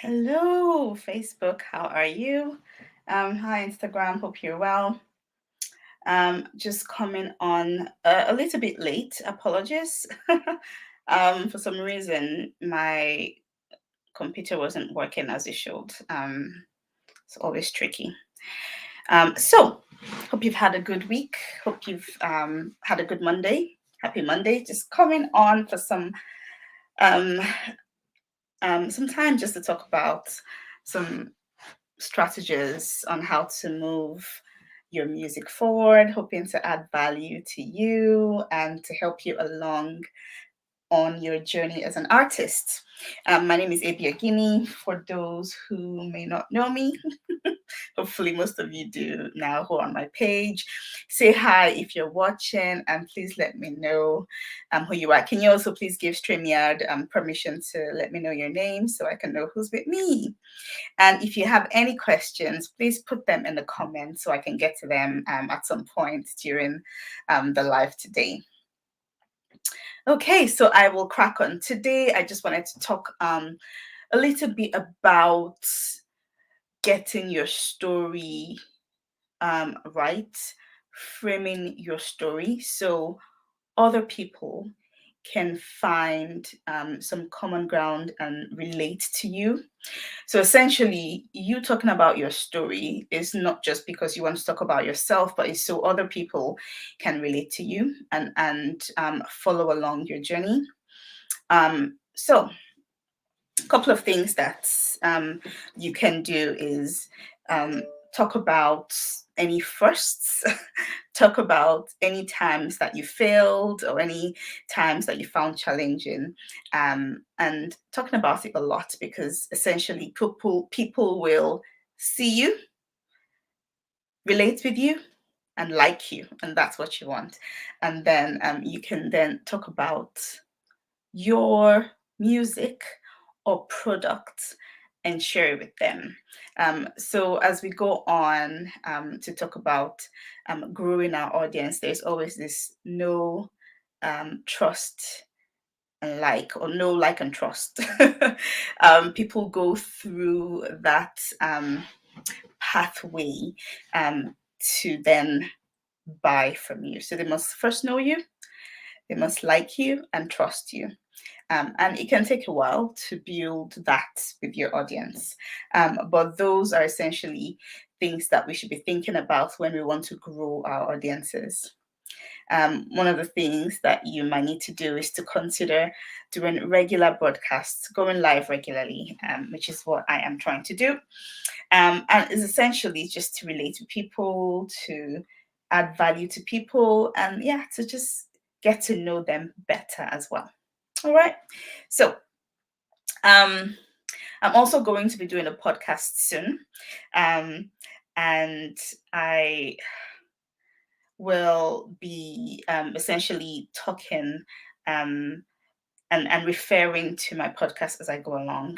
Hello, Facebook. How are you? Hi, Instagram. Hope you're well. Just coming on a little bit late. Apologies. For some reason, my computer wasn't working as it should. It's always tricky. So, hope you've had a good week. Hope you've had a good Monday. Happy Monday. Just coming on for um, some time just to talk about some strategies on how to move your music forward, hoping to add value to you and to help you along on your journey as an artist. My name is Abia Guinea. For those who may not know me, hopefully most of you do now who are on my page. Say hi if you're watching, and please let me know who you are. Can you also please give StreamYard permission to let me know your name so I can know who's with me? And if you have any questions, please put them in the comments so I can get to them at some point during the live today. Okay, so I will crack on. Today, I just wanted to talk a little bit about getting your story right, framing your story so other people can find some common ground and relate to you. So essentially, you talking about your story is not just because you want to talk about yourself, but it's so other people can relate to you and follow along your journey. So a couple of things that you can do is talk about any firsts, talk about any times that you failed or any times that you found challenging, and talking about it a lot because essentially people will see you, relate with you, and like you, and that's what you want. And then you can then talk about your music or product and share it with them. So as we go on to talk about growing our audience, there's always this know, trust, and like, or know, like, and trust. People go through that pathway to then buy from you. So they must first know you, they must like you and trust you. And it can take a while to build that with your audience. But those are essentially things that we should be thinking about when we want to grow our audiences. One of the things that you might need to do is to consider doing regular broadcasts, going live regularly, which is what I am trying to do. And it's essentially just to relate to people, to add value to people, and yeah, to just get to know them better as well. All right. So um, I'm also going to be doing a podcast soon. Um, and I will be essentially talking um, and referring to my podcast as I go along.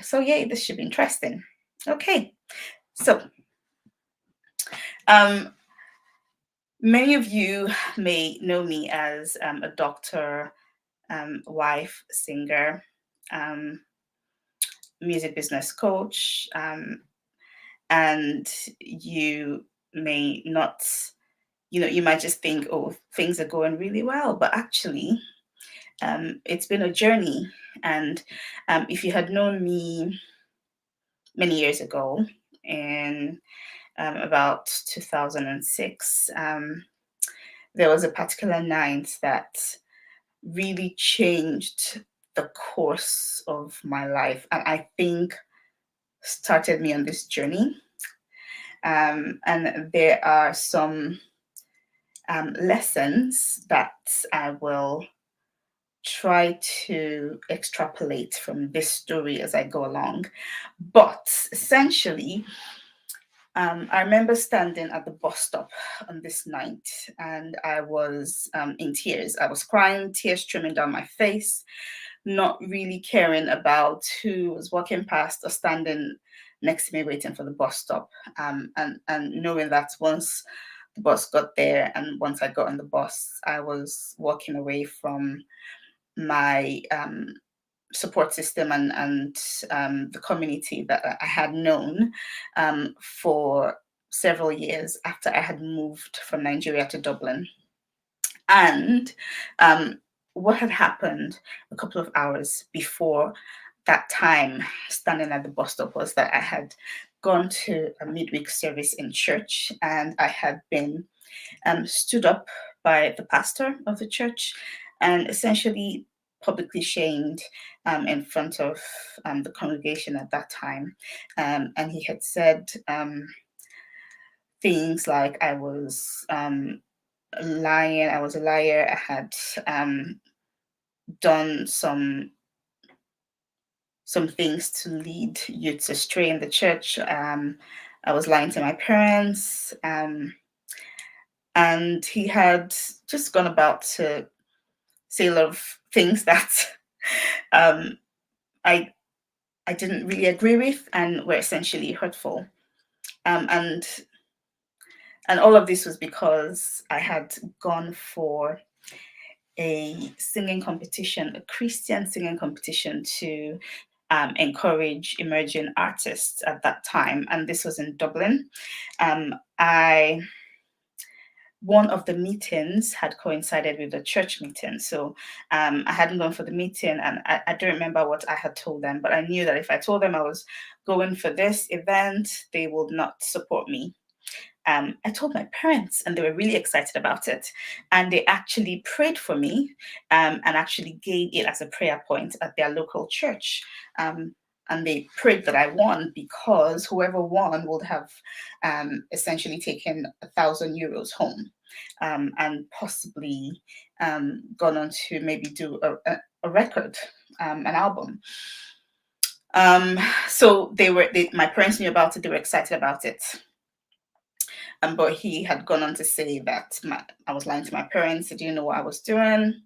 So, yeah, this should be interesting. Okay. So, um, many of you may know me as a doctor, wife, singer, um, music business coach, and you may not, you might just think, oh, things are going really well, but actually, it's been a journey. And if you had known me many years ago, in about 2006, there was a particular night that really changed the course of my life, and I think started me on this journey. And there are some lessons that I will try to extrapolate from this story as I go along. But essentially, I remember standing at the bus stop on this night and I was in tears. I was crying, tears streaming down my face, not really caring about who was walking past or standing next to me waiting for the bus stop. And knowing that once the bus got there and once I got on the bus, I was walking away from my support system and the community that I had known for several years after I had moved from Nigeria to Dublin. And what had happened a couple of hours before that time, standing at the bus stop, was that I had gone to a midweek service in church, and I had been stood up by the pastor of the church and essentially publicly shamed in front of the congregation at that time. And he had said things like I was lying, I was a liar, I had done some things to lead youths astray in the church. I was lying to my parents. And he had just gone about to say a lot of things that um, I I didn't really agree with and were essentially hurtful. Um, and and all of this was because I had gone for a singing competition, a Christian singing competition to encourage emerging artists at that time, and this was in Dublin. I One of the meetings had coincided with the church meeting. So I hadn't gone for the meeting, and I don't remember what I had told them, but I knew that if I told them I was going for this event, they would not support me. I told my parents, and they were really excited about it. And they actually prayed for me and actually gave it as a prayer point at their local church. And they prayed that I won because whoever won would have essentially taken €1,000 home and possibly gone on to maybe do a record, an album. So my parents knew about it, they were excited about it. But he had gone on to say that I was lying to my parents, they didn't know what I was doing.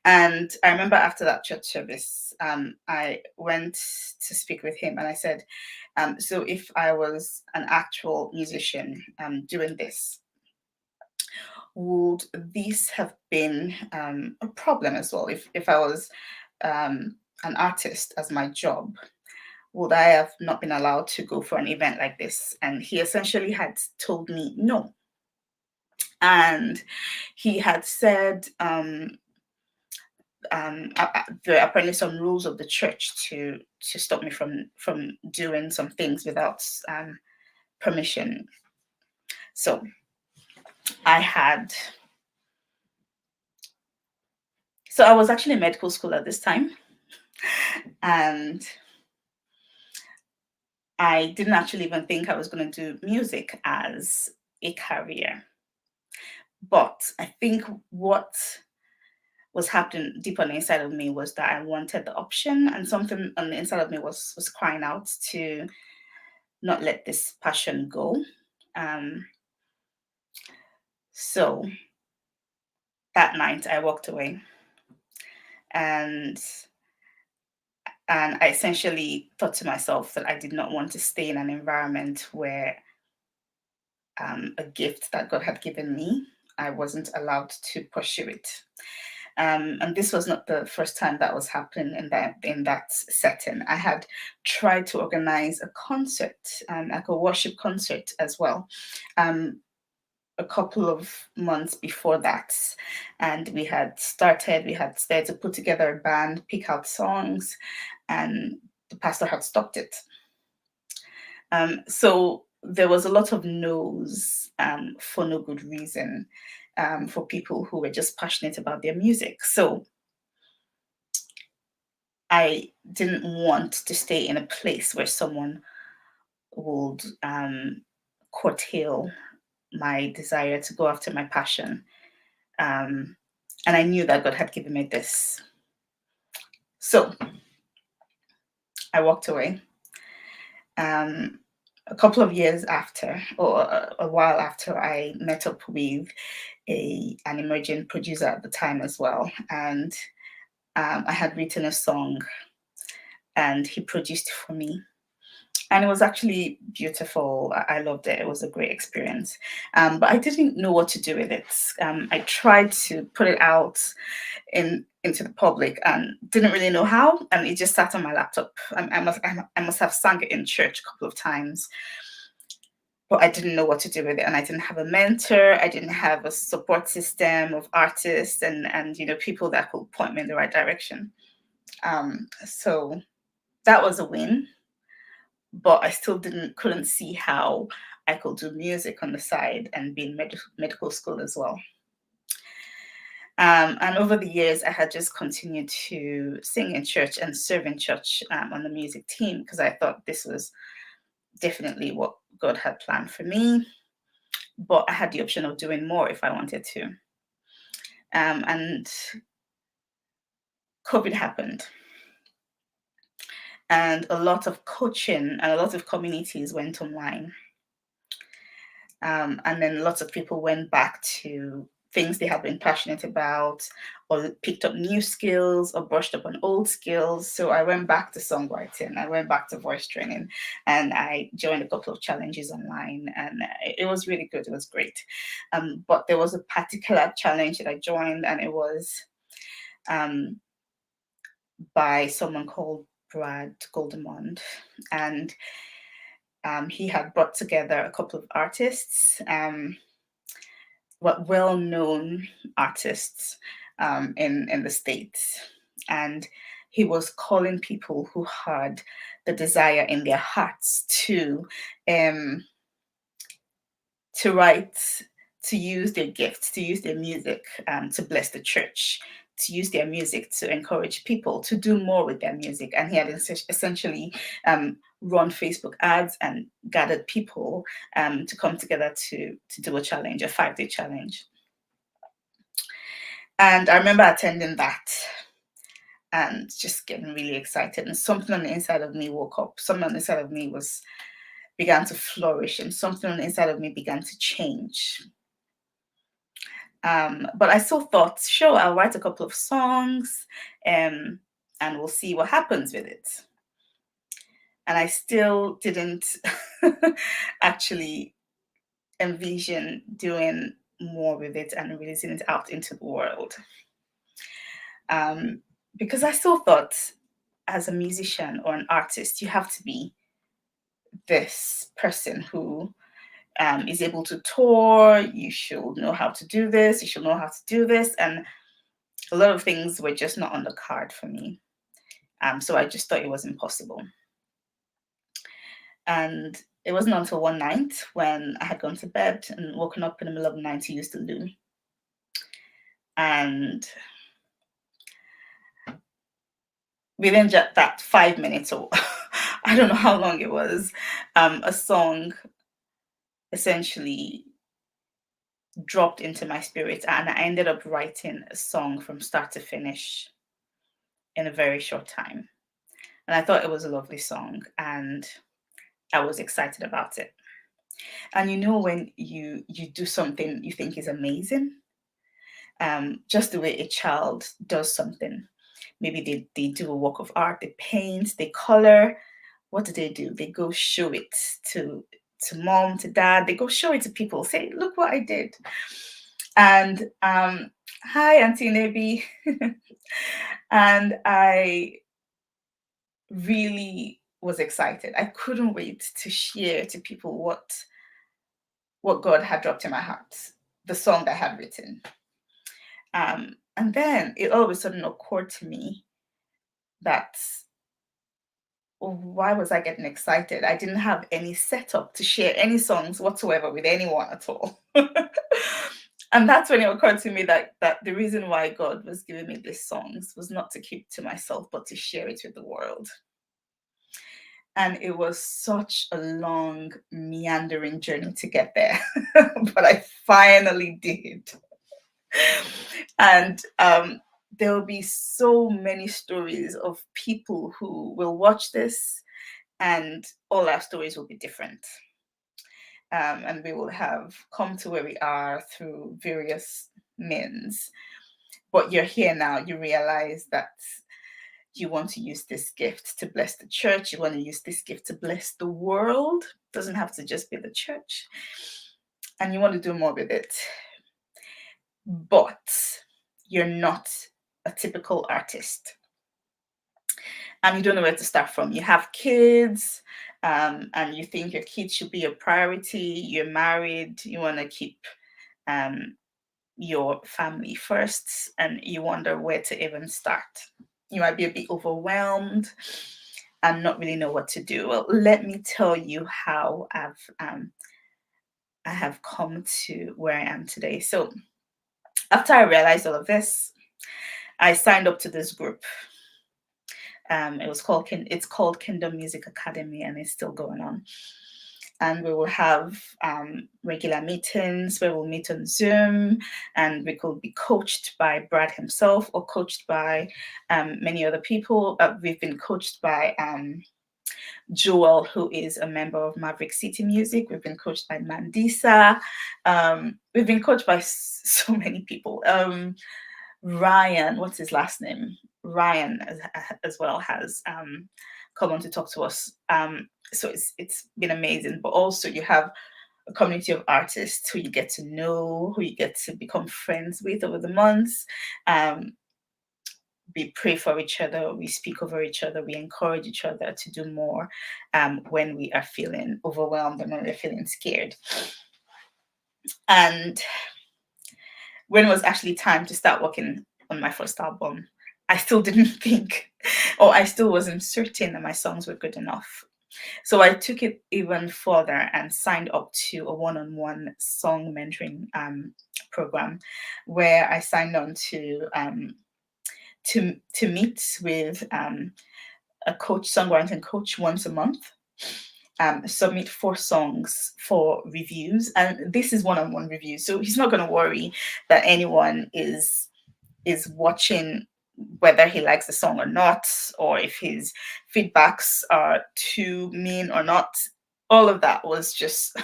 And I remember after that church service, I went to speak with him and I said, so if I was an actual musician doing this, would this have been a problem as well? If I was an artist as my job, would I have not been allowed to go for an event like this? And he essentially had told me no. And he had said there are apparently some rules of the church to stop me from doing some things without permission. So I had so I was actually in medical school at this time, and I didn't actually even think I was going to do music as a career. But I think what was happening deep on the inside of me was that I wanted the option, and something on the inside of me was crying out to not let this passion go. Um, so that night I walked away, and I essentially thought to myself that I did not want to stay in an environment where a gift that God had given me, I wasn't allowed to pursue it. And this was not the first time that was happening in that setting. I had tried to organize a concert, like a worship concert as well, a couple of months before that, and we had started to put together a band, pick out songs, and the pastor had stopped it. So there was a lot of no's for no good reason, for people who were just passionate about their music. So I didn't want to stay in a place where someone would curtail my desire to go after my passion. And I knew that God had given me this. So I walked away. A couple of years after, or a while after, I met up with an emerging producer at the time as well, and I had written a song, and he produced it for me. And it was actually beautiful. I loved it. It was a great experience. But I didn't know what to do with it. I tried to put it out into the public and didn't really know how. And it just sat on my laptop. I must have sung it in church a couple of times, but I didn't know what to do with it. And I didn't have a mentor. I didn't have a support system of artists and people that could point me in the right direction. So that was a win, but I still couldn't see how I could do music on the side and be in medical school as well. And over the years, I had just continued to sing in church and serve in church on the music team because I thought this was definitely what God had planned for me. But I had the option of doing more if I wanted to. And COVID happened. And a lot of coaching and a lot of communities went online. And then lots of people went back to things they had been passionate about, or picked up new skills, or brushed up on old skills. So I went back to songwriting, I went back to voice training, and I joined a couple of challenges online, and it was really good. It was great. But there was a particular challenge that I joined, and it was by someone called Brad Goldemond, and he had brought together a couple of artists, well-known artists in the States, and he was calling people who had the desire in their hearts to write, to use their gifts, to use their music to bless the church, to use their music to encourage people to do more with their music. And he had essentially run Facebook ads and gathered people to come together to do a challenge, a 5-day challenge. And I remember attending that and just getting really excited. And something on the inside of me woke up. Something on the inside of me began to flourish, and something on the inside of me began to change. But I still thought, sure, I'll write a couple of songs, and we'll see what happens with it. And I still didn't actually envision doing more with it and releasing it out into the world. Because I still thought, as a musician or an artist, you have to be this person who is able to tour. You should know how to do this. You should know how to do this. And a lot of things were just not on the card for me. So I just thought it was impossible. And it wasn't until one night when I had gone to bed and woken up in the middle of the night to use the loo. And within just that 5 minutes, or I don't know how long it was, a song essentially dropped into my spirit, and I ended up writing a song from start to finish in a very short time. And I thought it was a lovely song, and I was excited about it. And when you do something you think is amazing, just the way a child does something, maybe they do a work of art, they paint, they color. What do? They go show it to mom, to dad. They go show it to people, say, look what I did. And hi, Auntie Nebi. And I really was excited. I couldn't wait to share to people what God had dropped in my heart, the song that I had written. And then it all of a sudden occurred to me that, why was I getting excited? I didn't have any setup to share any songs whatsoever with anyone at all. And that's when it occurred to me that the reason why God was giving me these songs was not to keep to myself, but to share it with the world. And it was such a long, meandering journey to get there, but I finally did. And there will be so many stories of people who will watch this, and all our stories will be different. And we will have come to where we are through various means. But you're here now, you realize that you want to use this gift to bless the church, you want to use this gift to bless the world. It doesn't have to just be the church. And you want to do more with it. But you're not a typical artist. And you don't know where to start from. You have kids, and you think your kids should be your priority. You're married, you want to keep um, your family first, and you wonder where to even start. You might be a bit overwhelmed and not really know what to do. Well, let me tell you how I have come to where I am today. So after I realized all of this, I signed up to this group. It's called Kingdom Music Academy, and it's still going on. And we will have regular meetings where we'll meet on Zoom, and we could be coached by Brad himself or coached by many other people. We've been coached by Joel, who is a member of Maverick City Music. We've been coached by Mandisa. We've been coached by so many people. Ryan, what's his last name? Ryan as well has come on to talk to us. So it's been amazing. But also you have a community of artists who you get to know, who you get to become friends with over the months. We pray for each other, we speak over each other, we encourage each other to do more when we are feeling overwhelmed and when we're feeling scared. And when it was actually time to start working on my first album, I still didn't think, or I still wasn't certain that my songs were good enough. So I took it even further and signed up to a one-on-one song mentoring program, where I signed on to meet with a coach, songwriting coach, once a month. Submit 4 songs for reviews, and this is one-on-one review, so he's not going to worry that anyone is watching whether he likes the song or not, or if his feedbacks are too mean or not. All of that was just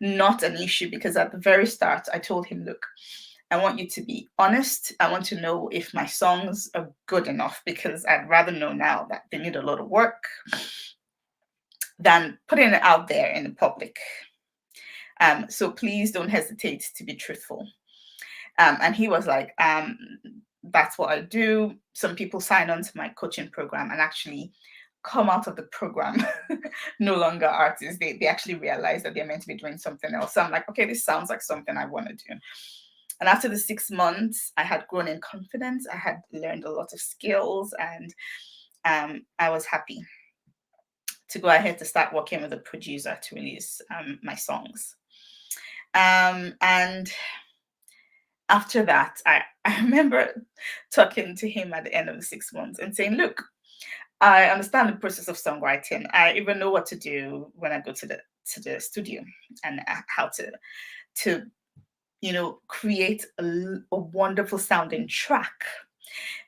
not an issue, because at the very start I told him, look, I want you to be honest. I want to know if my songs are good enough, because I'd rather know now that they need a lot of work than putting it out there in the public. So please don't hesitate to be truthful. And he was like, that's what I do. Some people sign on to my coaching program and actually come out of the program no longer artists. They actually realize that they're meant to be doing something else. So I'm like, okay, this sounds like something I want to do. And after the 6 months, I had grown in confidence. I had learned a lot of skills, and I was happy to go ahead to start working with a producer to release my songs. And after that, I remember talking to him at the end of the 6 months and saying, look, I understand the process of songwriting. I even know what to do when I go to the studio, and how to create a wonderful sounding track.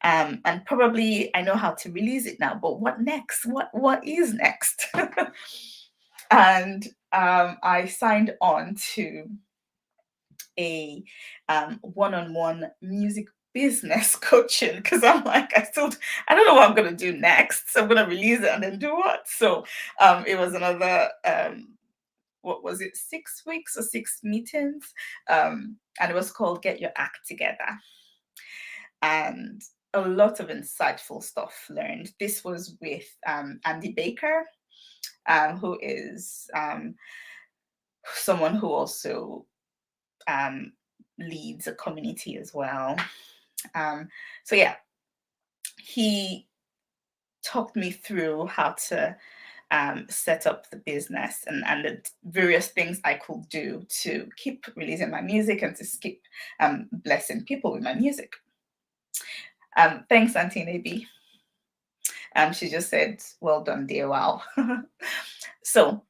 And probably I know how to release it now, but what next? What is next? And I signed on to a one-on-one music business coaching, because I'm like, I don't know what I'm gonna do next. So I'm gonna release it and then do what? So it was another what was it, 6 weeks or 6 meetings, and it was called Get Your Act Together, and a lot of insightful stuff learned. This was with Andy Baker, who is someone who also leads a community as well. So yeah, he talked me through how to set up the business, and the various things I could do to keep releasing my music and to keep blessing people with my music. Thanks, Auntie Nabi. She just said, well done, dear. Wow. So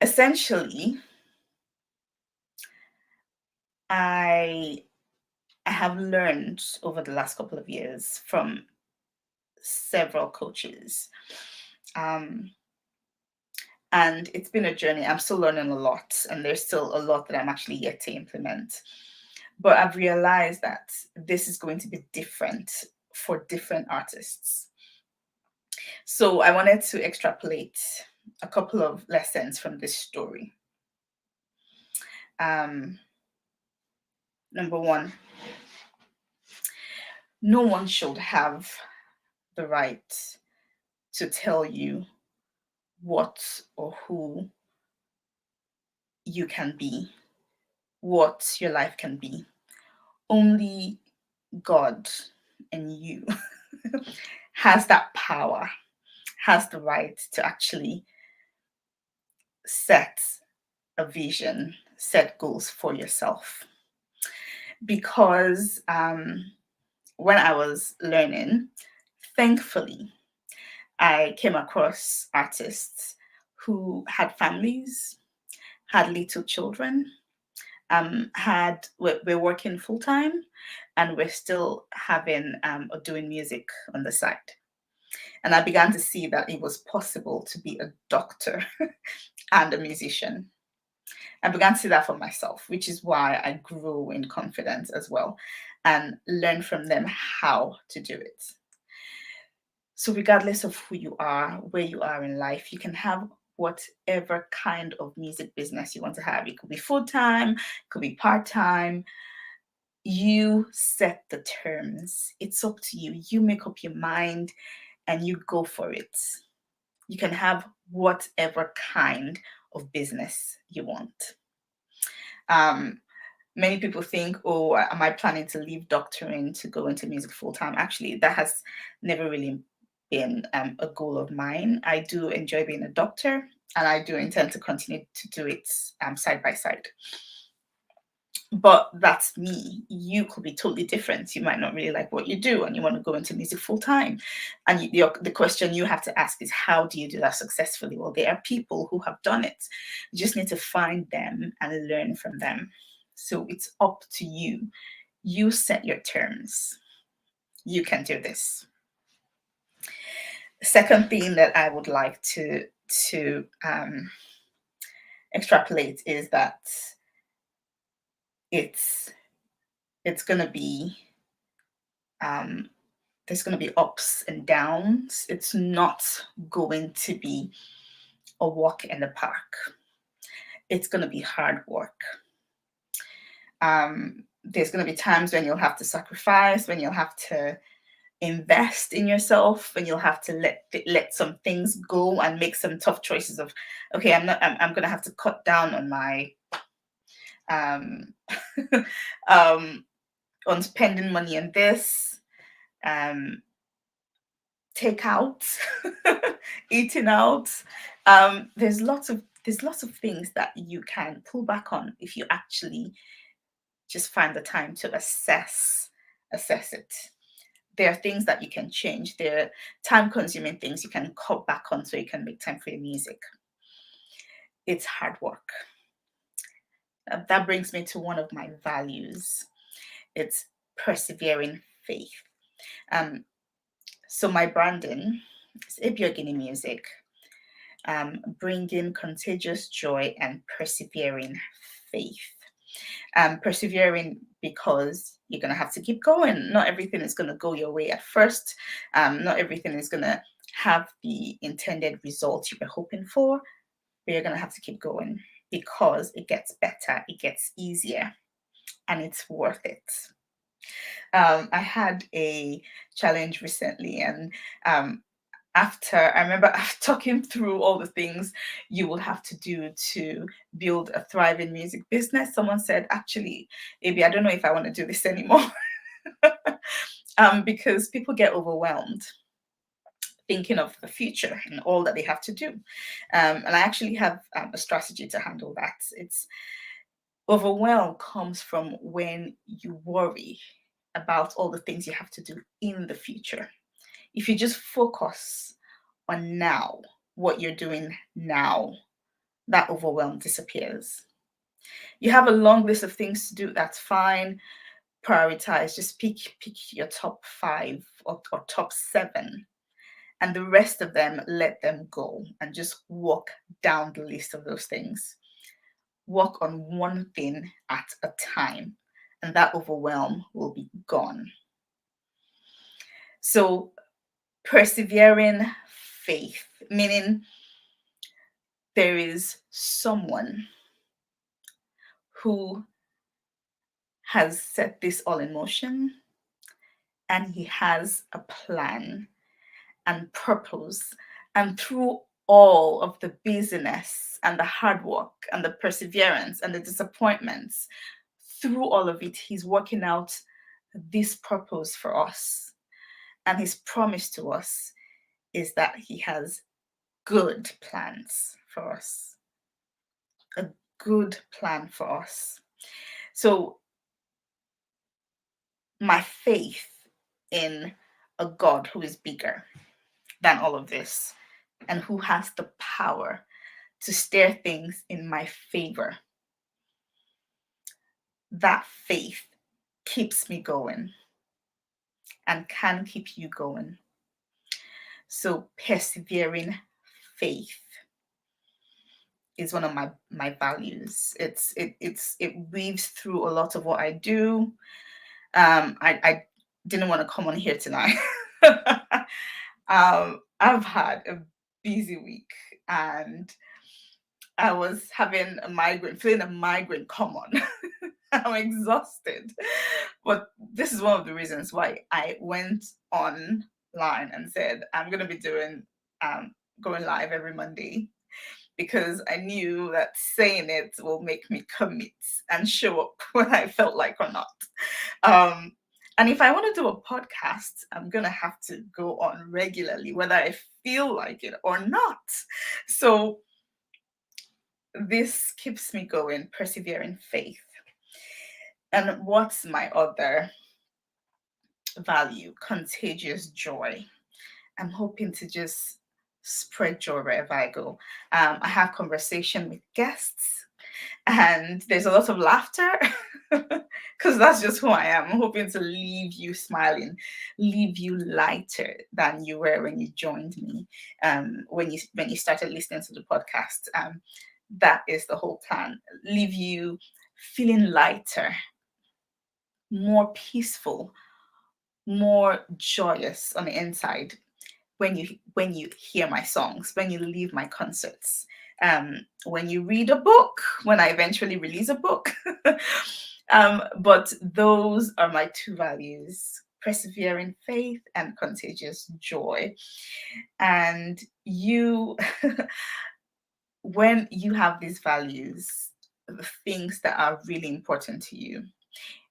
essentially, I have learned over the last couple of years from several coaches. And it's been a journey. I'm still learning a lot, and there's still a lot that I'm actually yet to implement. But I've realized that this is going to be different for different artists. So I wanted to extrapolate a couple of lessons from this story. Um, Number one, no one should have the right to tell you what or who you can be, what your life can be. Only God and you has that power, has the right to actually set a vision, set goals for yourself. Because when I was learning, thankfully, I came across artists who had families, had little children, we're working full time, and we're still having or doing music on the side. And I began to see that it was possible to be a doctor and a musician. I began to see that for myself, which is why I grew in confidence as well and learned from them how to do it. So, regardless of who you are, where you are in life, you can have whatever kind of music business you want to have. It could be full time, it could be part time. You set the terms. It's up to you. You make up your mind and you go for it. You can have whatever kind of business you want. Um, Many people think, oh, am I planning to leave doctoring to go into music full time? Actually, that has never really been a goal of mine. I do enjoy being a doctor, and I do intend to continue to do it side by side. But that's me. You could be totally different. You might not really like what you do and you want to go into music full time. And the question you have to ask is, how do you do that successfully? Well, there are people who have done it. You just need to find them and learn from them. So it's up to you. You set your terms. You can do this. The second thing that I would like to extrapolate is that it's it's going to be um, there's going to be ups and downs. It's not going to be a walk in the park. It's going to be hard work. There's going to be times when you'll have to sacrifice, when you'll have to invest in yourself, when you'll have to let some things go and make some tough choices of, okay, I'm going to have to cut down on my um, on spending money on this. Take out, eating out. There's lots of things that you can pull back on if you actually just find the time to assess it. There are things that you can change. There are time-consuming things you can cut back on so you can make time for your music. It's hard work. That brings me to one of my values. It's persevering faith. So my branding is Ibiogini Music, bringing contagious joy and persevering faith. Persevering because you're going to have to keep going. Not everything is going to go your way at first. Not everything is going to have the intended results you were hoping for, but you're going to have to keep going because it gets better, it gets easier, and it's worth it. I had a challenge recently, and after I remember after talking through all the things you will have to do to build a thriving music business, someone said, actually, maybe I don't know if I want to do this anymore. Because people get overwhelmed thinking of the future and all that they have to do. And I actually have a strategy to handle that. It's overwhelm comes from when you worry about all the things you have to do in the future. If you just focus on now, what you're doing now, that overwhelm disappears. You have a long list of things to do, that's fine. Prioritize, just pick your top 5 or top 7, and the rest of them, let them go and just walk down the list of those things. Work on one thing at a time and that overwhelm will be gone. So, persevering faith, meaning there is someone who has set this all in motion, and he has a plan and purpose. And through all of the busyness and the hard work and the perseverance and the disappointments, through all of it, he's working out this purpose for us. And his promise to us is that he has good plans for us, a good plan for us. So, my faith in a God who is bigger than all of this and who has the power to steer things in my favor, that faith keeps me going and can keep you going. So, persevering faith is one of my values. It weaves through a lot of what I do. I didn't want to come on here tonight. I've had a busy week, and I was having a migraine, feeling a migraine come on. I'm exhausted. But this is one of the reasons why I went online and said I'm going to be doing going live every Monday, because I knew that saying it will make me commit and show up when I felt like or not. And if I want to do a podcast, I'm going to have to go on regularly, whether I feel like it or not. So this keeps me going, persevering faith. And what's my other value? Contagious joy. I'm hoping to just spread joy wherever I go. I have conversation with guests, and there's a lot of laughter because that's just who I am. I'm hoping to leave you smiling, leave you lighter than you were when you joined me, when you started listening to the podcast. That is the whole plan. Leave you feeling lighter, more peaceful, more joyous on the inside when you hear my songs, when you leave my concerts, when you read a book, when I eventually release a book. But those are my two values: persevering faith and contagious joy. And you, when you have these values, the things that are really important to you,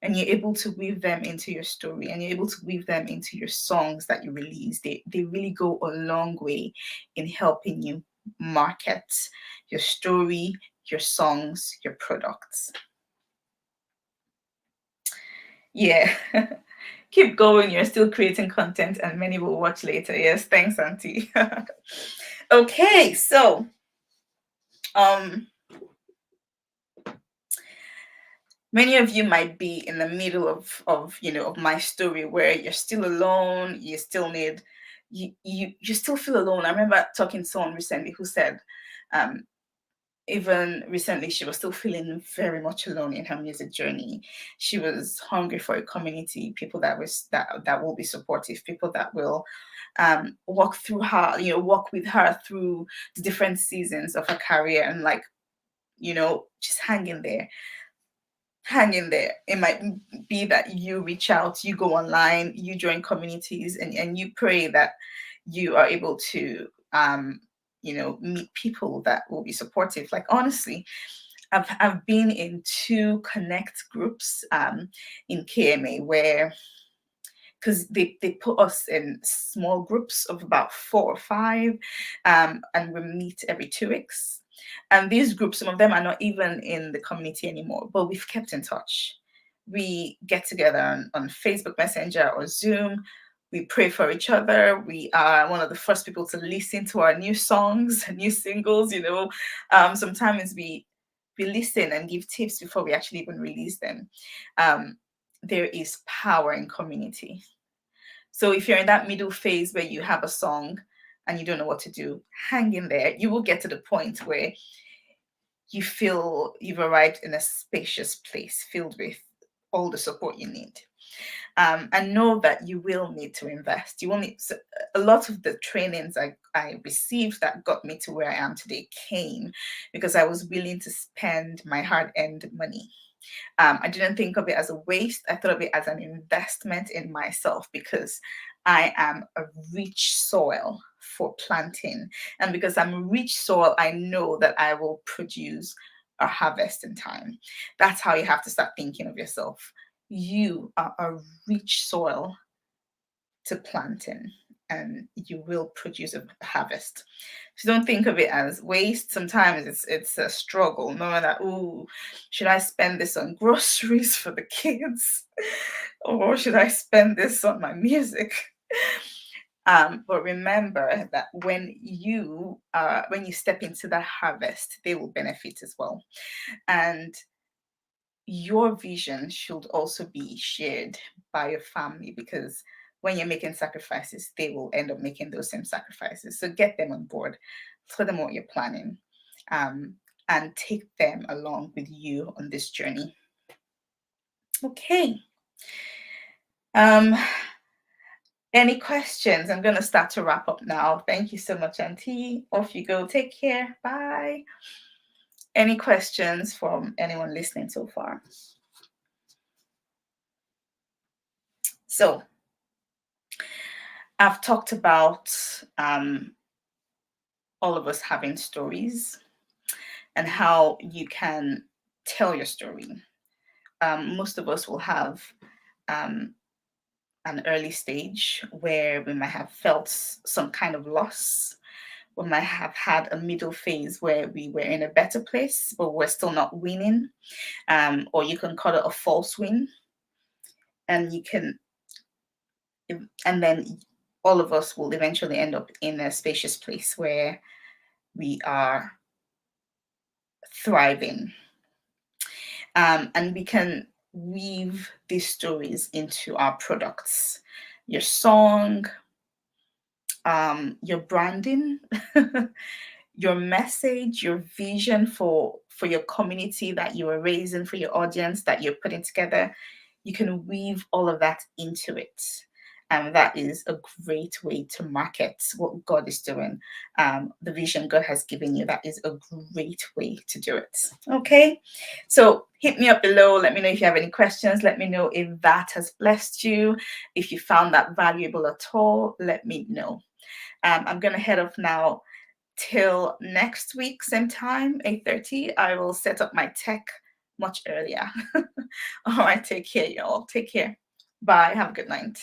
and you're able to weave them into your story, and you're able to weave them into your songs that you release, they really go a long way in helping you market your story, your songs, your products. Yeah. Keep going, you're still creating content and many will watch later. Yes, thanks, Auntie. Okay, so um many of you might be in the middle of of my story, where you're still alone, you still need you still feel alone. I remember talking to someone recently who said, um even recently, she was still feeling very much alone in her music journey. She was hungry for a community, people that will be supportive, people that will walk through her, walk with her through the different seasons of her career, and like, just hang in there. It might be that you reach out, you go online, you join communities, and you pray that you are able to meet people that will be supportive. Like, honestly, I've been in two connect groups in KMA, where, because they put us in small groups of about 4 or 5, and we meet every 2 weeks. And these groups, some of them are not even in the community anymore, but we've kept in touch. We get together on Facebook Messenger or Zoom. We pray for each other. We are one of the first people to listen to our new songs, new singles. Sometimes we listen and give tips before we actually even release them. There is power in community. So if you're in that middle phase where you have a song and you don't know what to do, hang in there. You will get to the point where you feel you've arrived in a spacious place filled with all the support you need. And know that you will need to invest. You will need a lot of the trainings I received that got me to where I am today came because I was willing to spend my hard-earned money. I didn't think of it as a waste. I thought of it as an investment in myself because I am a rich soil for planting. And because I'm a rich soil, I know that I will produce a harvest in time. That's how you have to start thinking of yourself. You are a rich soil to plant in, and you will produce a harvest. So don't think of it as waste. Sometimes it's a struggle, knowing that, oh, should I spend this on groceries for the kids, or should I spend this on my music? But remember that when you step into that harvest, they will benefit as well, and your vision should also be shared by your family because when you're making sacrifices, they will end up making those same sacrifices. So get them on board, tell them what you're planning, um, and take them along with you on this journey. Okay. Um, any questions? I'm going to start to wrap up now. Thank you so much, Auntie. Off you go. Take care. Bye. Any questions from anyone listening so far? So, I've talked about all of us having stories and how you can tell your story. Most of us will have an early stage where we might have felt some kind of loss. We might have had a middle phase where we were in a better place, but we're still not winning. Or you can call it a false win. And and then all of us will eventually end up in a spacious place where we are thriving. And we can weave these stories into our products, your song, your branding, your message, your vision for your community that you are raising, for your audience that you're putting together. You can weave all of that into it. And that is a great way to market what God is doing. The vision God has given you, that is a great way to do it. Okay, so hit me up below. Let me know if you have any questions. Let me know if that has blessed you. If you found that valuable at all, let me know. I'm going to head off now till next week, same time, 8:30. I will set up my tech much earlier. All right, take care, y'all. Take care. Bye. Have a good night.